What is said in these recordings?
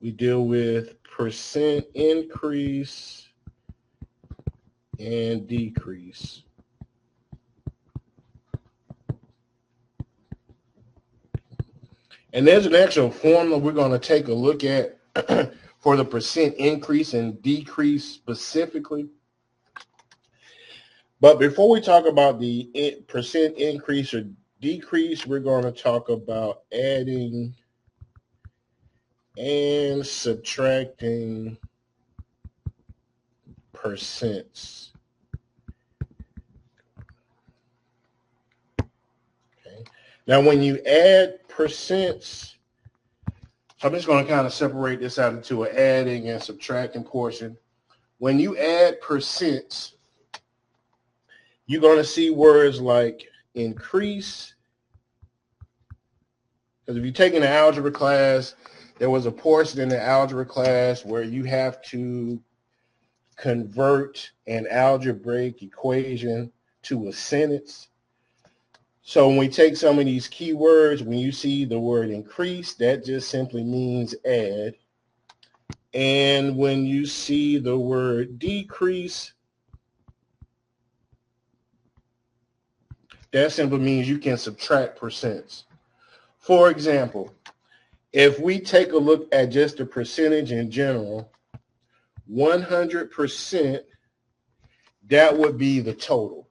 we deal with percent increase and decrease. And there's an actual formula we're going to take a look at for the percent increase and decrease specifically. But before we talk about the percent increase or decrease, we're going to talk about adding and subtracting percents. Okay. Now, when you add percents, I'm just going to kind of separate this out into an adding and subtracting portion. When you add percents, you're going to see words like increase. Because if you take an algebra class, there was a portion in the algebra class where you have to convert an algebraic equation to a sentence. So when we take some of these keywords, when you see the word increase, that just simply means add. And when you see the word decrease, that simply means you can subtract percents. For example, if we take a look at just a percentage in general, 100%, that would be the total.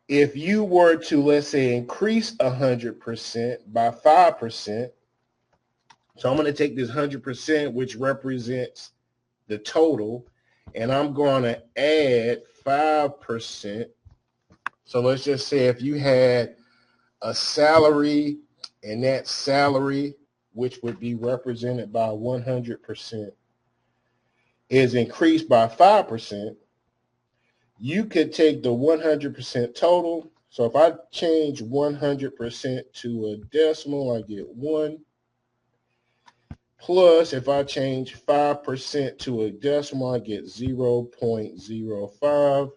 If you were to, let's say, increase 100% by 5%, so I'm going to take this 100%, which represents the total, and I'm going to add 5%. So let's just say if you had a salary, and that salary, which would be represented by 100%, is increased by 5%, you could take the 100% total. So if I change 100% to a decimal, I get 1. Plus, if I change 5% to a decimal, I get 0.05.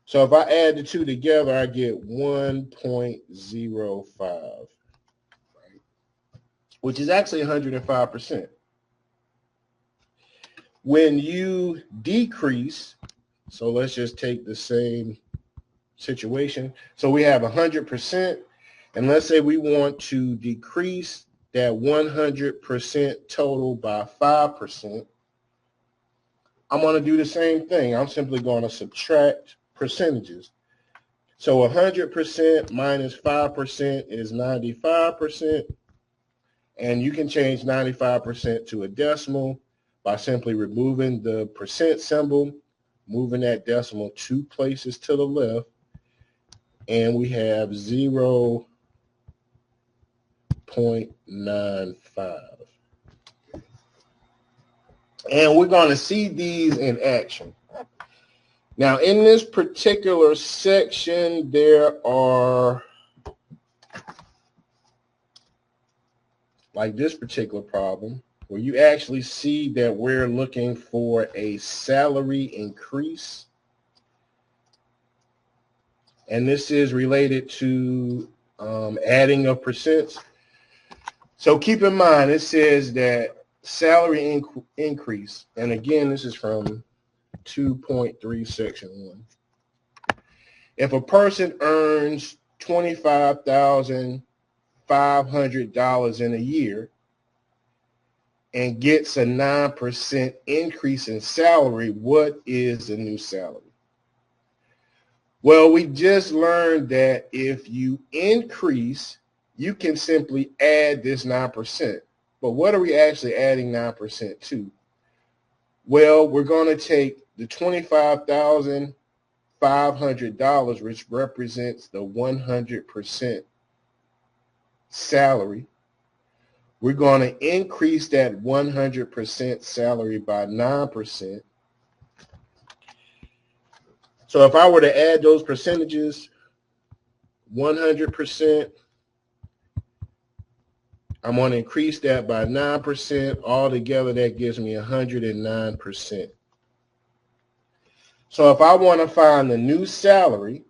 So if I add the two together, I get 1.05, right? Which is actually 105%. When you decrease, so let's just take the same situation. So we have 100%, and let's say we want to decrease that 100% total by 5%. I'm going to do the same thing. I'm simply going to subtract percentages. So 100% minus 5% is 95%, and you can change 95% to a decimal by simply removing the percent symbol, moving that decimal 2 places to the left, and we have 0.95. And we're going to see these in action. Now, in this particular section, there are, like this particular problem, where you actually see that we're looking for a salary increase. And this is related to adding of percents. So keep in mind, it says that salary increase, and again, this is from 2.3 section 1. If a person earns $25,500 in a year and gets a 9% increase in salary, what is the new salary? Well, we just learned that if you increase, you can simply add this 9%. But what are we actually adding 9% to? Well, we're going to take the $25,500, which represents the 100% salary. We're going to increase that 100% salary by 9%. So if I were to add those percentages, 100%, I'm going to increase that by 9%. Altogether, that gives me 109%. So if I want to find the new salary,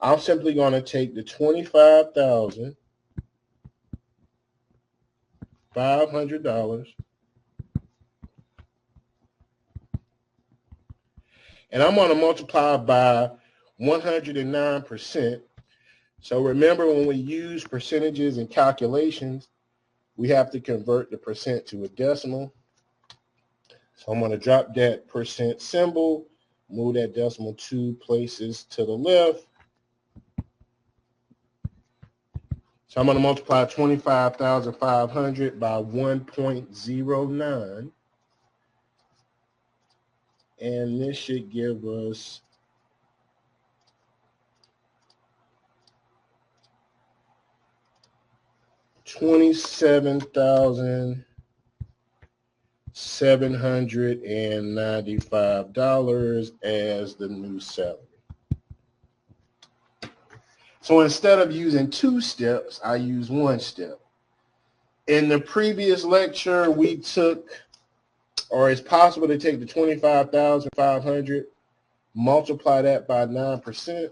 I'm simply going to take the 25,000 $500. And I'm going to multiply by 109%. So remember, when we use percentages and calculations, we have to convert the percent to a decimal. So I'm going to drop that percent symbol, move that decimal 2 places to the left. So I'm going to multiply 25,500 by 1.09. And this should give us $27,795 as the new salary. So instead of using 2 steps, I use 1 step. In the previous lecture, we took, or it's possible to take the 25,500, multiply that by 9%.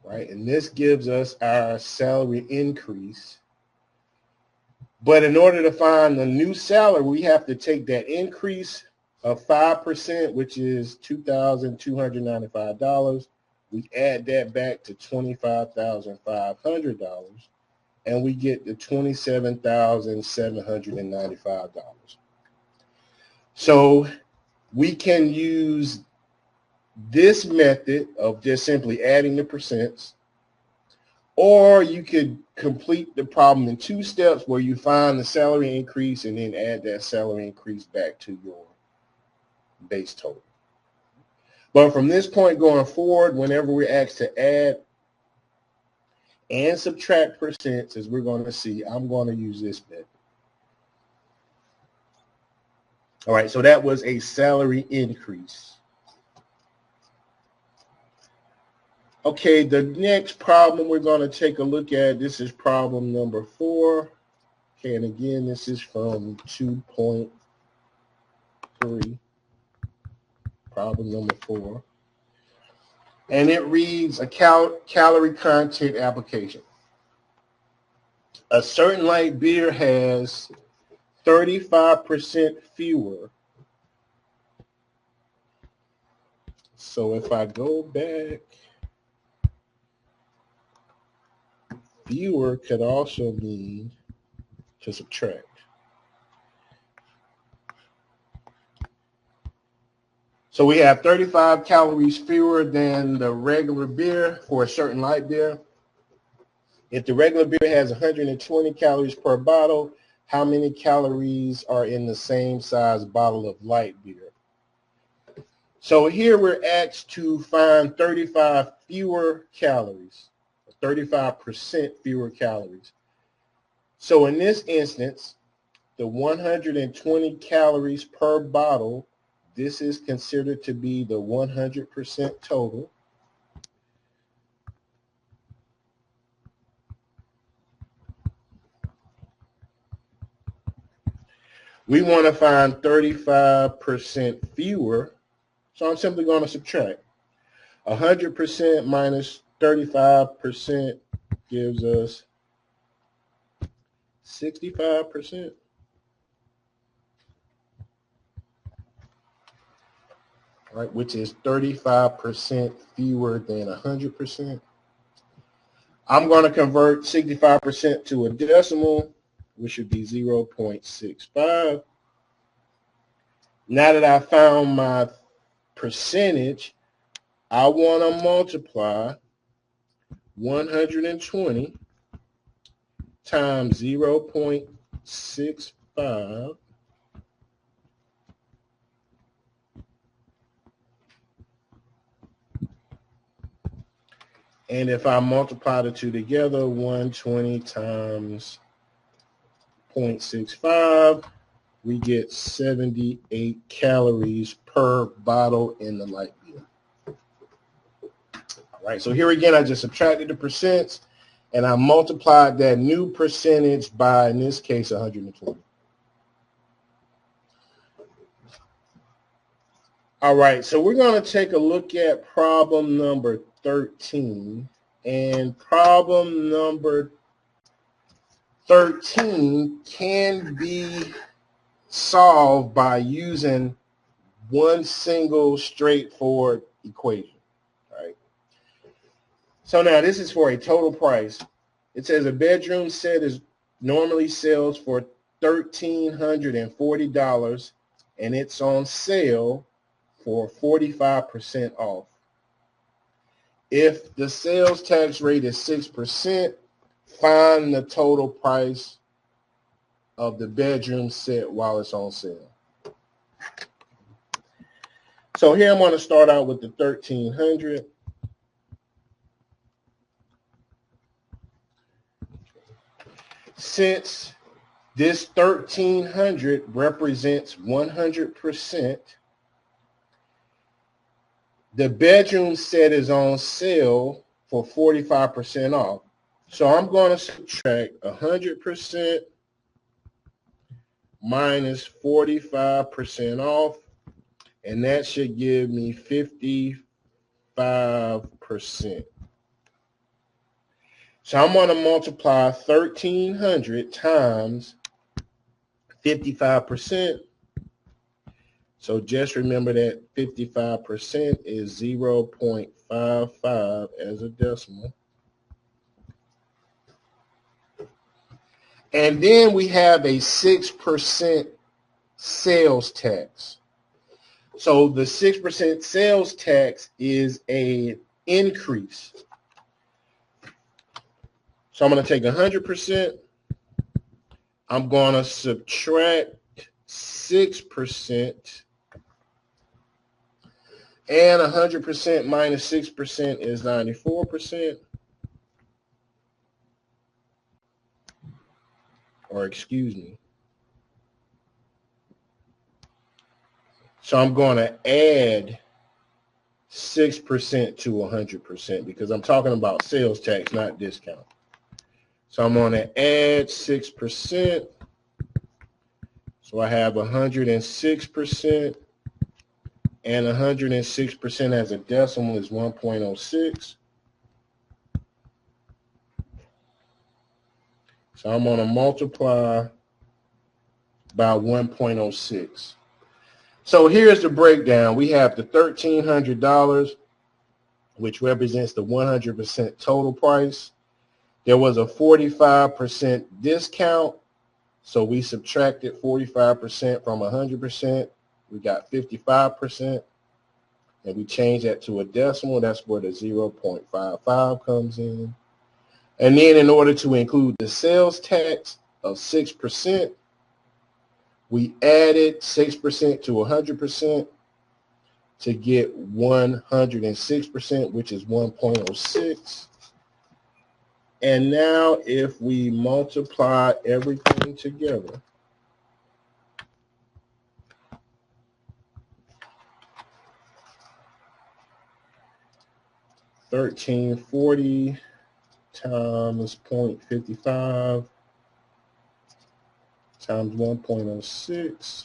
Right, and this gives us our salary increase. But in order to find the new salary, we have to take that increase of 5%, which is $2,295. We add that back to $25,500, and we get the $27,795. So we can use this method of just simply adding the percents, or you could complete the problem in 2 steps where you find the salary increase and then add that salary increase back to your base total. But from this point going forward, whenever we're asked to add and subtract percents, as we're going to see, I'm going to use this method. All right, so that was a salary increase. Okay, the next problem we're going to take a look at, this is problem number 4. Okay, and again, this is from 2.3, problem number 4. And it reads a calorie content application. A certain light beer has 35% fewer. So if I go back, fewer could also mean to subtract. So we have 35 calories fewer than the regular beer for a certain light beer. If the regular beer has 120 calories per bottle, how many calories are in the same size bottle of light beer? So here we're asked to find 35 fewer calories. 35% fewer calories. So in this instance, the 120 calories per bottle, this is considered to be the 100% total. We want to find 35% fewer, so I'm simply going to subtract. 100% minus 35% gives us 65%. Right, which is 35% fewer than 100%. I'm going to convert 65% to a decimal, which would be 0.65. Now that I found my percentage, I want to multiply 120 times 0.65 and if I multiply the two together, 120 times 0.65, we get 78 calories per bottle in the light beer. All right, so here again, I just subtracted the percents and I multiplied that new percentage by, in this case, 120. All right, so we're going to take a look at problem number 13. And problem number 13 can be solved by using one single straightforward equation. All right. So now this is for a total price. It says a bedroom set is normally sells for $1,340 and it's on sale for 45% off. If the sales tax rate is 6%, find the total price of the bedroom set while it's on sale. So here I'm going to start out with the 1,300. Since this 1,300 represents 100%, the bedroom set is on sale for 45% off. So I'm going to subtract 100% minus 45% off, and that should give me 55%. So I'm going to multiply 1,300 times 55%. So just remember that 55% is 0.55 as a decimal. And then we have a 6% sales tax. So the 6% sales tax is an increase. So I'm going to take 100%. I'm going to subtract 6%. And 100% minus 6% is 94%. Or excuse me. So I'm going to add 6% to 100% because I'm talking about sales tax, not discount. So I'm going to add 6%. So I have 106%. And 106% as a decimal is 1.06. So I'm going to multiply by 1.06. So here's the breakdown. We have the $1,300, which represents the 100% total price. There was a 45% discount. So we subtracted 45% from 100%. We got 55%. And we change that to a decimal. That's where the 0.55 comes in. And then in order to include the sales tax of 6%, we added 6% to 100% to get 106%, which is 1.06. And now if we multiply everything together, $1,340 times 0.55 times 1.06,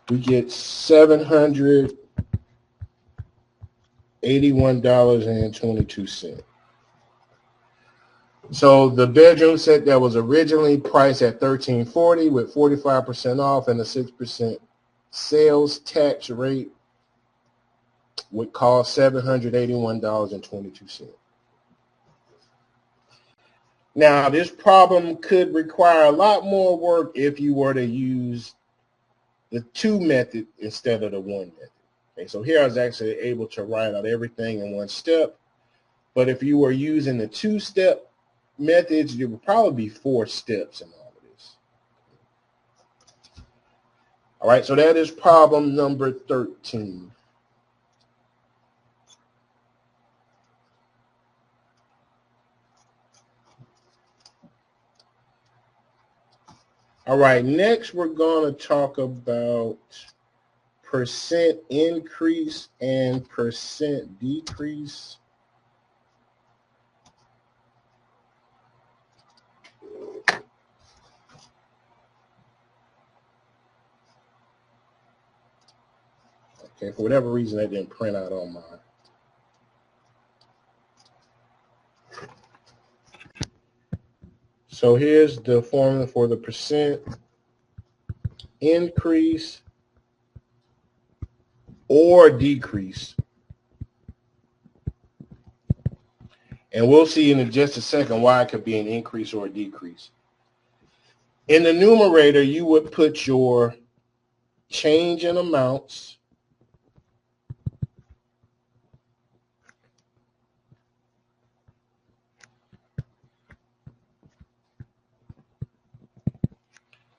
we get $781.22. So the bedroom set that was originally priced at $1,340 with 45% off and a 6% sales tax rate would cost $781.22. Now, this problem could require a lot more work if you were to use the two method instead of the one method. Okay, so here I was actually able to write out everything in one step. But if you were using the two-step methods, there would probably be 4 steps in all of this. All right, so that is problem number 13. All right, next we're going to talk about percent increase and percent decrease. Okay, for whatever reason, that didn't print out on mine. So here's the formula for the percent increase or decrease. And we'll see in just a second why it could be an increase or a decrease. In the numerator, you would put your change in amounts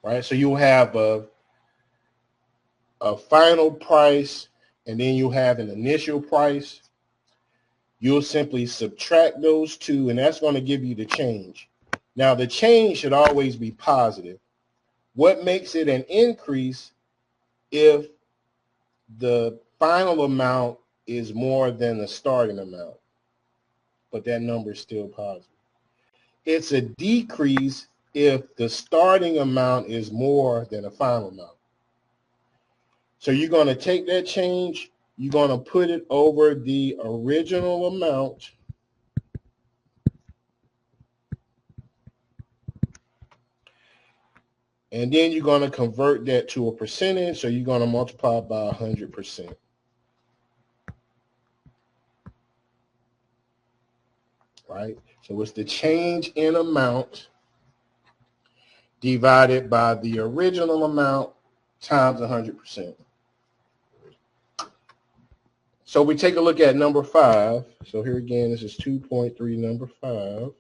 right? So you'll have a final price, and then you have an initial price. You'll simply subtract those two, and that's going to give you the change. Now, the change should always be positive. What makes it an increase if the final amount is more than the starting amount, but that number is still positive? It's a decrease if the starting amount is more than the final amount. So you're going to take that change, you're going to put it over the original amount, and then you're going to convert that to a percentage, so you're going to multiply by 100%. Right? So it's the change in amount divided by the original amount times 100%. So we take a look at number 5. So here again, this is 2.3, number 5.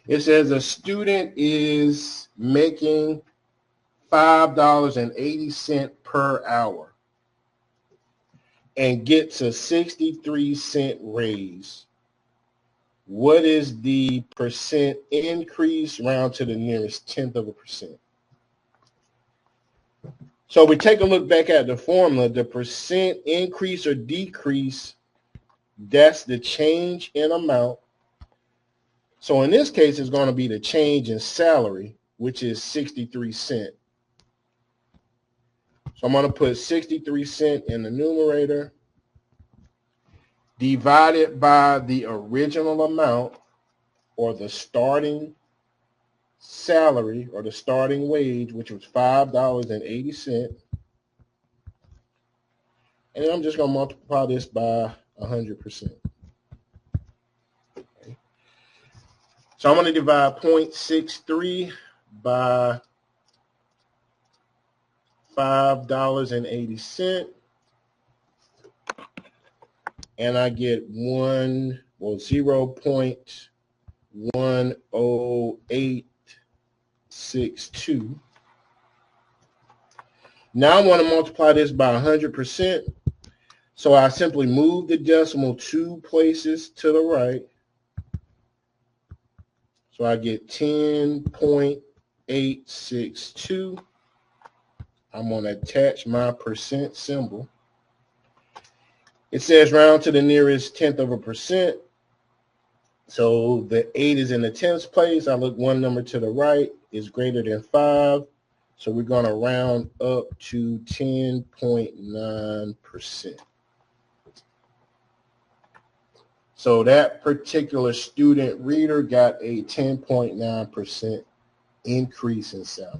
It says a student is making $5.80 per hour and gets a 63-cent raise. What is the percent increase, round to the nearest 1/10 of a percent? So we take a look back at the formula. The percent increase or decrease, that's the change in amount. So in this case, it's going to be the change in salary, which is 63 cents. So I'm going to put 63 cents in the numerator, divided by the original amount, or the starting salary, or the starting wage, which was $5.80. And then I'm just going to multiply this by 100%. Okay. So I'm going to divide 0.63 by $5.80. And I get 0.10862. Now I want to multiply this by 100%. So I simply move the decimal 2 places to the right. So I get 10.862. I'm going to attach my percent symbol. It says round to the nearest 1/10 of a percent. So the 8 is in the 10th place. I look one number to the right is greater than 5. So we're going to round up to 10.9%. So that particular student reader got a 10.9% increase in salary.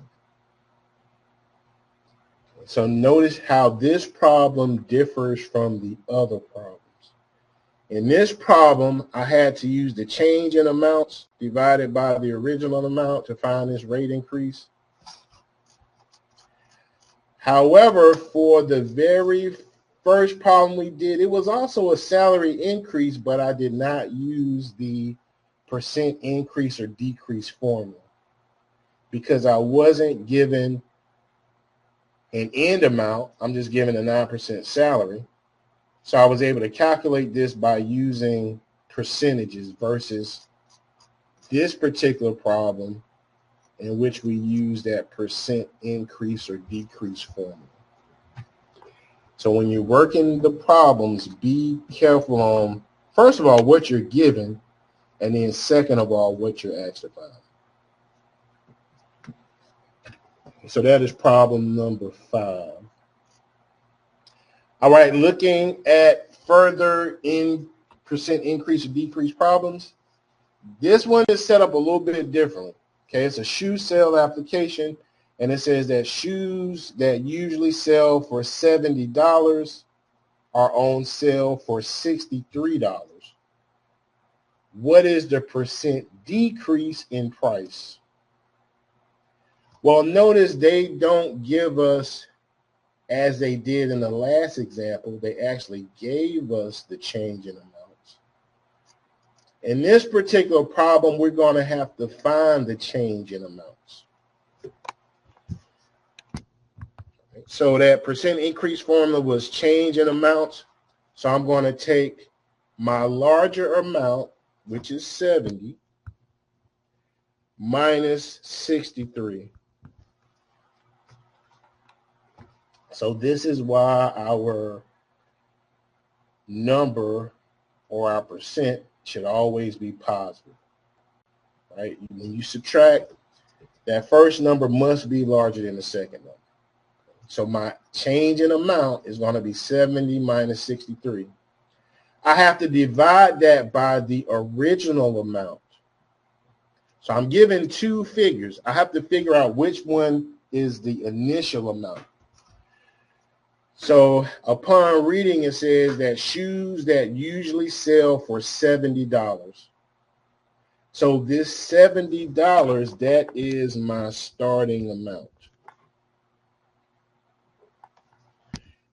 So notice how this problem differs from the other problems. In this problem, I had to use the change in amounts divided by the original amount to find this rate increase. However, for the very first problem we did, it was also a salary increase, but I did not use the percent increase or decrease formula because I wasn't given an end amount. I'm just given a 9% salary. So I was able to calculate this by using percentages versus this particular problem in which we use that percent increase or decrease formula. So when you're working the problems, be careful on, first of all, what you're given, and then second of all, what you're asked to find. So that is problem number 5. All right, looking at further in percent increase or decrease problems. This one is set up a little bit differently. Okay, it's a shoe sale application, and it says that shoes that usually sell for $70 are on sale for $63. What is the percent decrease in price? Well, notice they don't give us, as they did in the last example, they actually gave us the change in amounts. In this particular problem, we're going to have to find the change in amounts. So that percent increase formula was change in amounts. So I'm going to take my larger amount, which is 70, minus 63. So this is why our number or our percent should always be positive, right? When you subtract, that first number must be larger than the second number. So my change in amount is going to be 70 minus 63. I have to divide that by the original amount. So I'm given two figures. I have to figure out which one is the initial amount. So upon reading, it says that shoes that usually sell for $70. So this $70, that is my starting amount.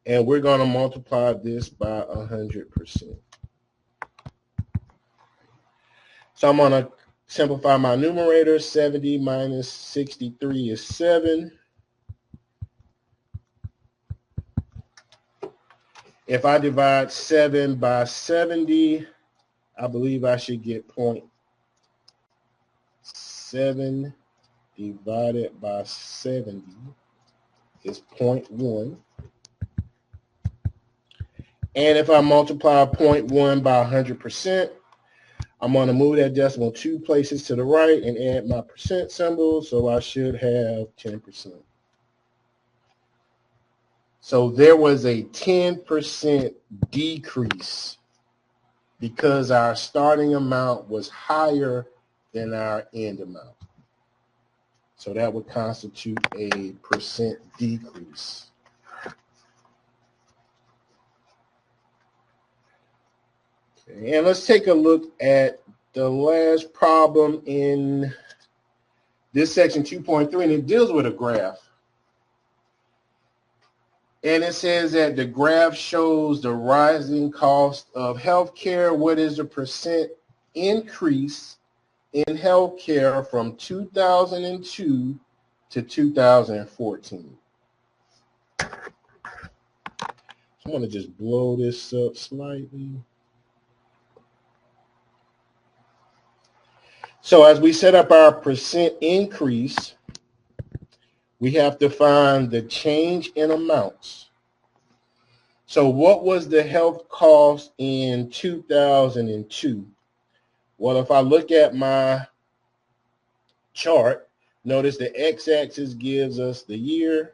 And we're going to multiply this by 100%. So I'm going to simplify my numerator. 70 minus 63 is 7. If I divide 7 by 70, I believe I should get 0.7 divided by 70 is 0.1. And if I multiply 0.1 by 100%, I'm going to move that decimal 2 places to the right and add my percent symbol, so I should have 10%. So there was a 10% decrease because our starting amount was higher than our end amount. So that would constitute a percent decrease. Okay, and let's take a look at the last problem in this section 2.3, and it deals with a graph. And it says that the graph shows the rising cost of healthcare. What is the percent increase in healthcare from 2002 to 2014? So I'm going to just blow this up slightly. So as we set up our percent increase, we have to find the change in amounts. So what was the health cost in 2002? Well, if I look at my chart, notice the x-axis gives us the year.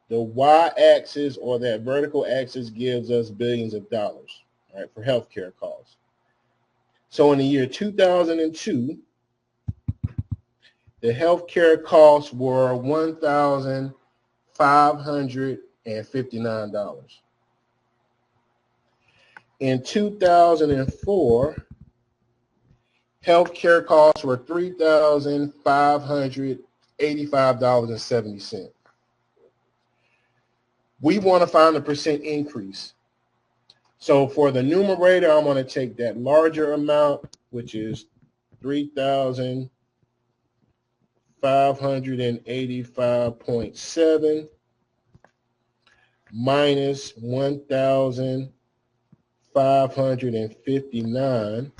The y-axis, or that vertical axis, gives us billions of dollars, right, for healthcare costs. So in the year 2002, the healthcare costs were $1,559. In 2004, healthcare costs were $3,585.70. We want to find the percent increase. So for the numerator, I'm going to take that larger amount, which is 3,585.7 minus 1,559.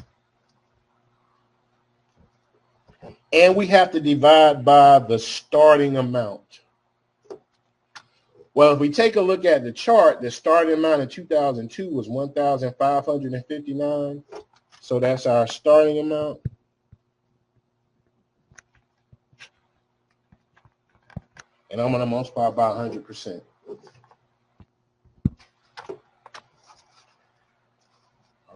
And we have to divide by the starting amount. Well, if we take a look at the chart, the starting amount in 2002 was 1,559. So that's our starting amount. And I'm going to multiply by 100%.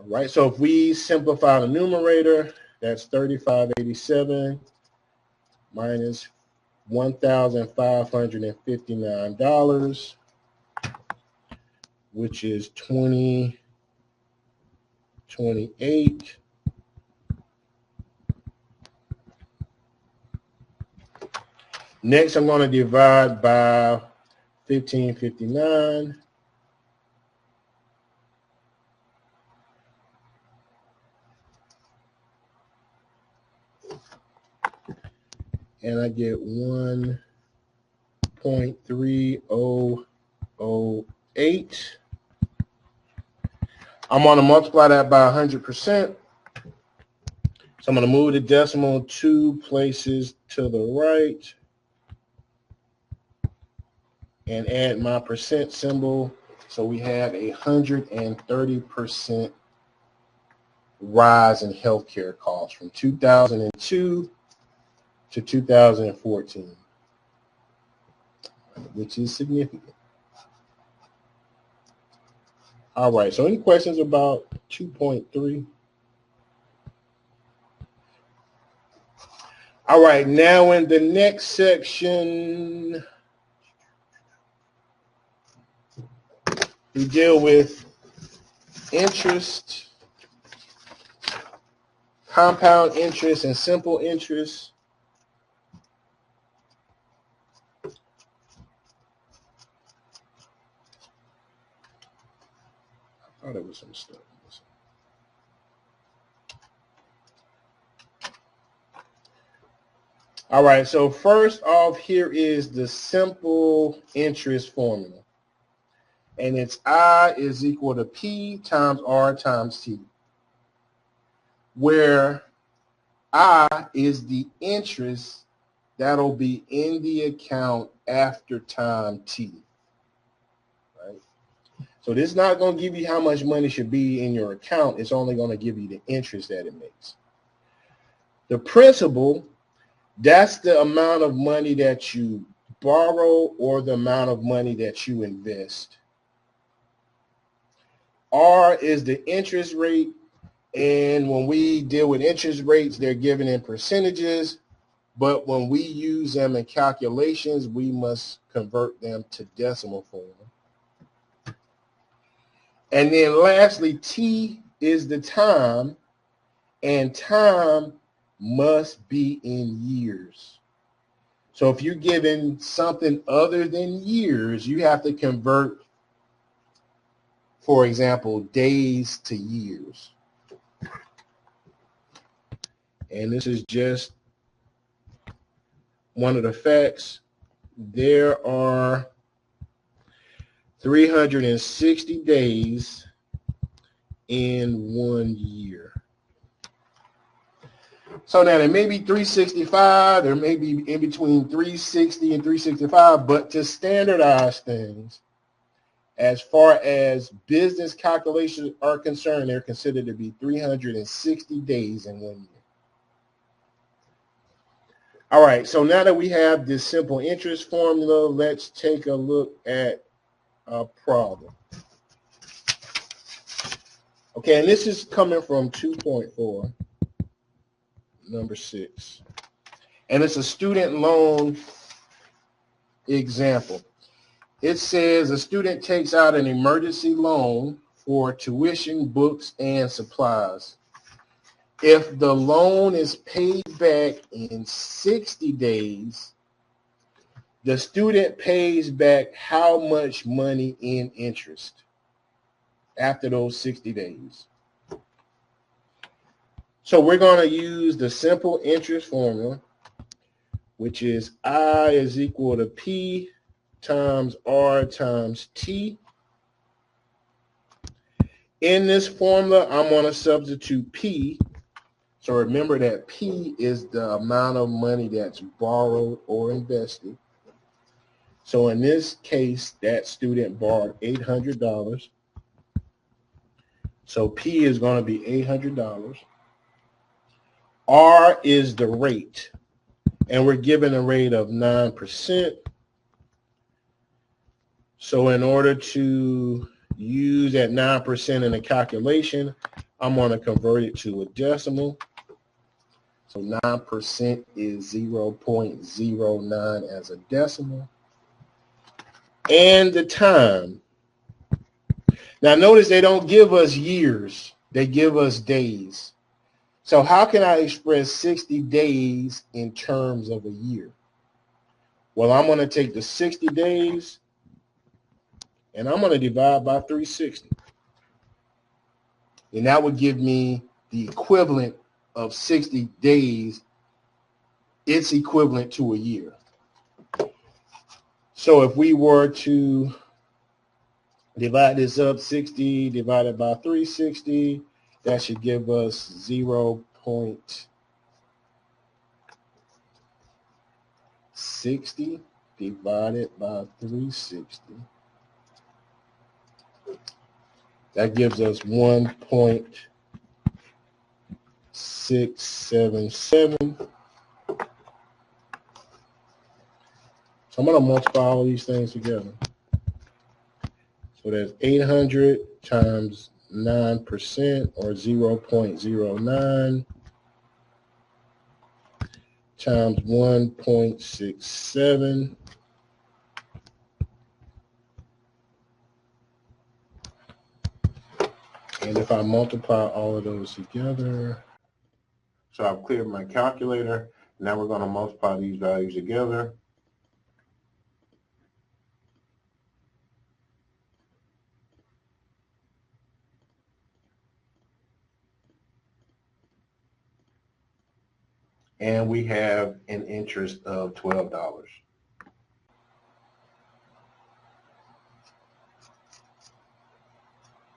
All right, so if we simplify the numerator, that's 3587 minus $1,559, which is 2028. Next, I'm going to divide by 1559. And I get 1.3008. I'm going to multiply that by 100%. So I'm going to move the decimal 2 places to the right and add my percent symbol. So we have 130% rise in healthcare costs from 2002 to 2014, which is significant. All right, so any questions about 2.3? All right, now in the next section, we deal with interest, compound interest, and simple interest. I thought there was some stuff. All right, so first off, here is the simple interest formula. And it's I is equal to P times R times T, where I is the interest that'll be in the account after time T. Right? So this is not going to give you how much money should be in your account. It's only going to give you the interest that it makes. The principal, that's the amount of money that you borrow or the amount of money that you invest. R is the interest rate, and when we deal with interest rates, they're given in percentages, but when we use them in calculations, we must convert them to decimal form. And then lastly, T is the time, and time must be in years. So if you're given something other than years, you have to convert, for example, days to years. And this is just one of the facts. There are 360 days in 1 year. So now there may be 365, there may be in between 360 and 365, but to standardize things, as far as business calculations are concerned, they're considered to be 360 days in 1 year. All right, so now that we have this simple interest formula, let's take a look at a problem. Okay, and this is coming from 2.4, number 6. And it's a student loan example. It says a student takes out an emergency loan for tuition, books, and supplies. If the loan is paid back in 60 days, the student pays back how much money in interest after those 60 days? So we're going to use the simple interest formula, which is I is equal to P times R times T. In this formula, I'm going to substitute P. So remember that P is the amount of money that's borrowed or invested. So in this case, that student borrowed $800. So P is going to be $800. R is the rate, and we're given a rate of 9%. So in order to use that 9% in the calculation, I'm going to convert it to a decimal. So 9% is 0.09 as a decimal. And the time. Now notice they don't give us years. They give us days. So how can I express 60 days in terms of a year? Well, I'm going to take the 60 days and I'm going to divide by 360. And that would give me the equivalent of 60 days. It's equivalent to a year. So if we were to divide this up, 60 divided by 360, that should give us 0.60 divided by 360. That gives us 1.677. So I'm going to multiply all these things together. So that's 800 times 9% or 0.09 times 1.67. And if I multiply all of those together, so I've cleared my calculator. Now we're going to multiply these values together. And we have an interest of $12.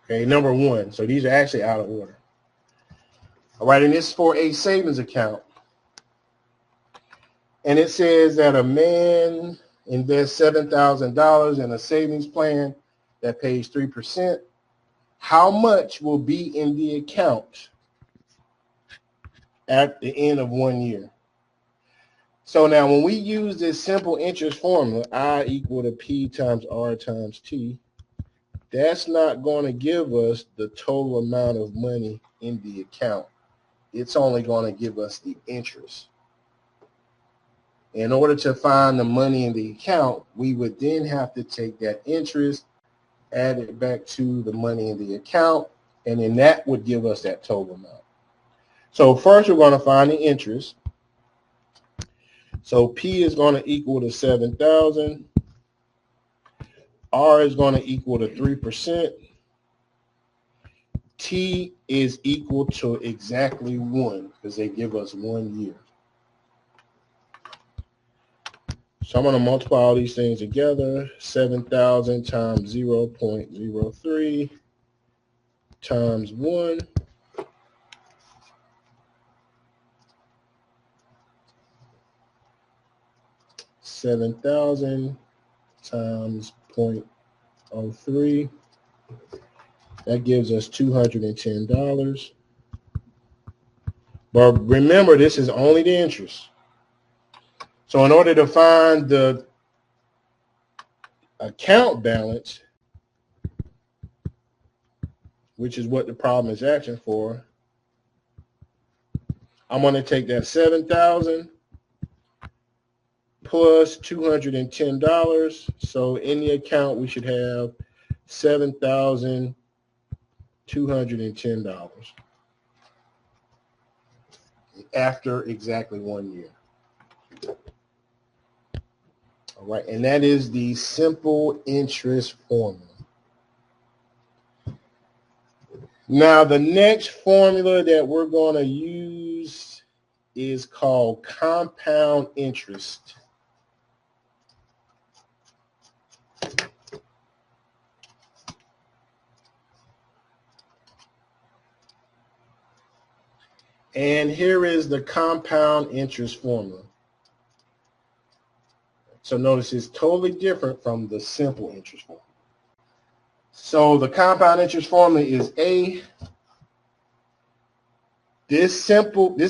Okay, number one. So these are actually out of order. All right, and this is for a savings account. And it says that a man invests $7,000 in a savings plan that pays 3%. How much will be in the account at the end of 1 year? So now when we use this simple interest formula, I equal to P times R times T, that's not going to give us the total amount of money in the account. It's only going to give us the interest. In order to find the money in the account, we would then have to take that interest, add it back to the money in the account, and then that would give us that total amount. So first we're going to find the interest. So P is going to equal to 7,000. R is going to equal to 3%. T is equal to exactly 1 because they give us 1 year. So I'm going to multiply all these things together. 7,000 times 0.03 times 1. $7,000 times 0.03. That gives us $210. But remember, this is only the interest. So in order to find the account balance, which is what the problem is asking for, I'm going to take that 7,000 plus $210. So in the account, we should have $7,210 after exactly 1 year. All right, and that is the simple interest formula. Now, the next formula that we're going to use is called compound interest. And here is the compound interest formula. So notice it's totally different from the simple interest formula. So the compound interest formula is A. This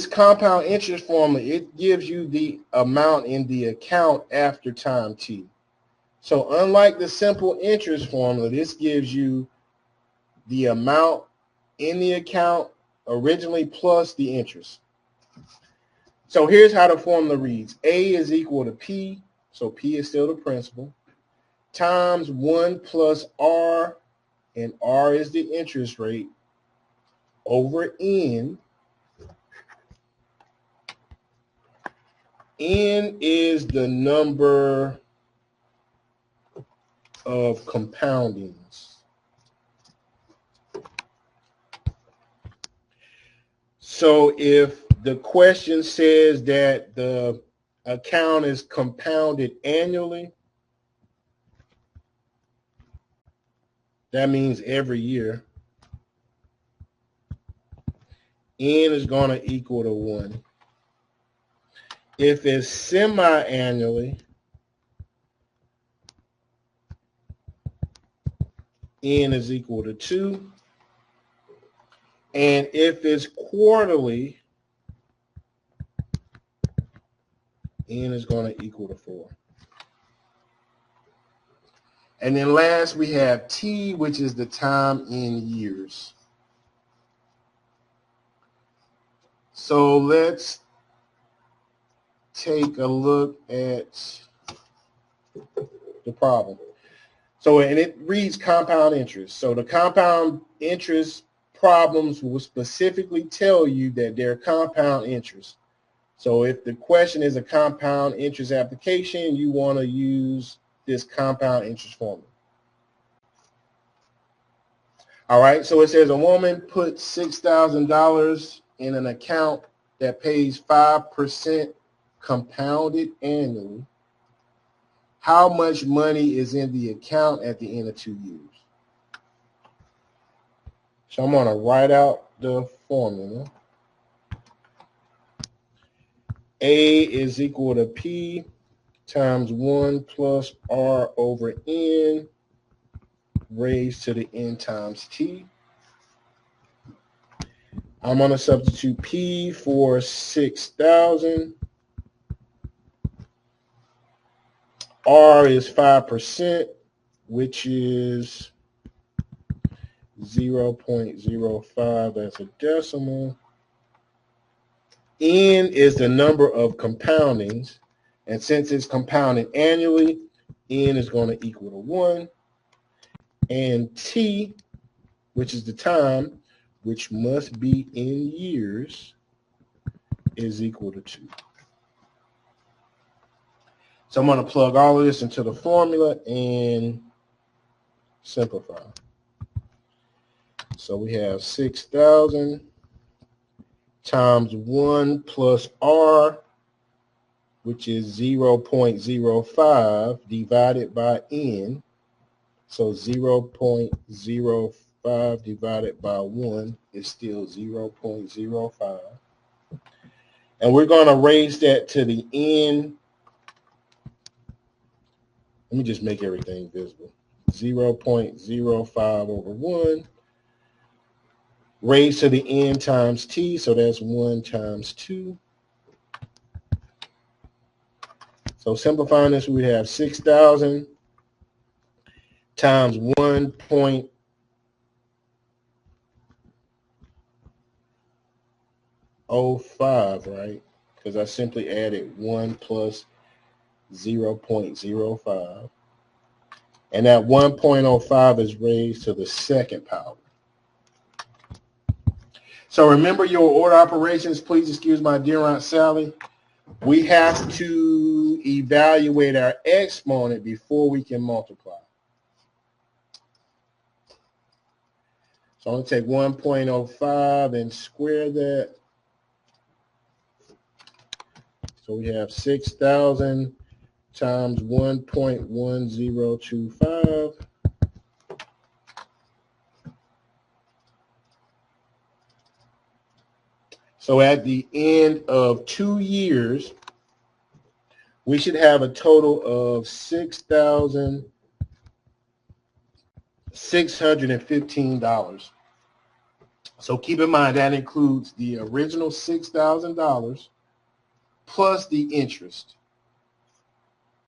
compound interest formula, it gives you the amount in the account after time T. So unlike the simple interest formula, this gives you the amount in the account originally plus the interest. So here's how the formula reads. A is equal to P, so P is still the principal, times 1 plus R, and R is the interest rate, over N. N is the number of compoundings. So if the question says that the account is compounded annually, that means every year. N is going to equal to 1. If it's semi-annually, N is equal to 2. And if it's quarterly, N is going to equal to 4. And then last we have T, which is the time in years. So let's take a look at the problem. So, and it reads compound interest. So the compound interest problems will specifically tell you that they're compound interest. So if the question is a compound interest application, you want to use this compound interest formula. All right, so it says a woman put $6,000 in an account that pays 5% compounded annually. How much money is in the account at the end of 2 years? So I'm going to write out the formula. A is equal to P times 1 plus R over N raised to the N times T. I'm going to substitute P for 6,000. R is 5%, which is 0.05 as a decimal. N is the number of compoundings, and since it's compounded annually, N is going to equal to 1. And T, which is the time, which must be in years, is equal to 2. So I'm going to plug all of this into the formula and simplify. So we have 6,000 times 1 plus R, which is 0.05 divided by N. So 0.05 divided by 1 is still 0.05. And we're going to raise that to the N. Let me just make everything visible. 0.05 over 1 raised to the N times T, so that's 1 times 2. So simplifying this, we have 6,000 times 1.05, right? Because I simply added 1 plus 0.05. And that 1.05 is raised to the second power. So remember your order operations. Please excuse my dear Aunt Sally. We have to evaluate our exponent before we can multiply. So I'm going to take 1.05 and square that. So we have 6,000 times 1.1025. So at the end of 2 years, we should have a total of $6,615. So keep in mind that includes the original $6,000 plus the interest.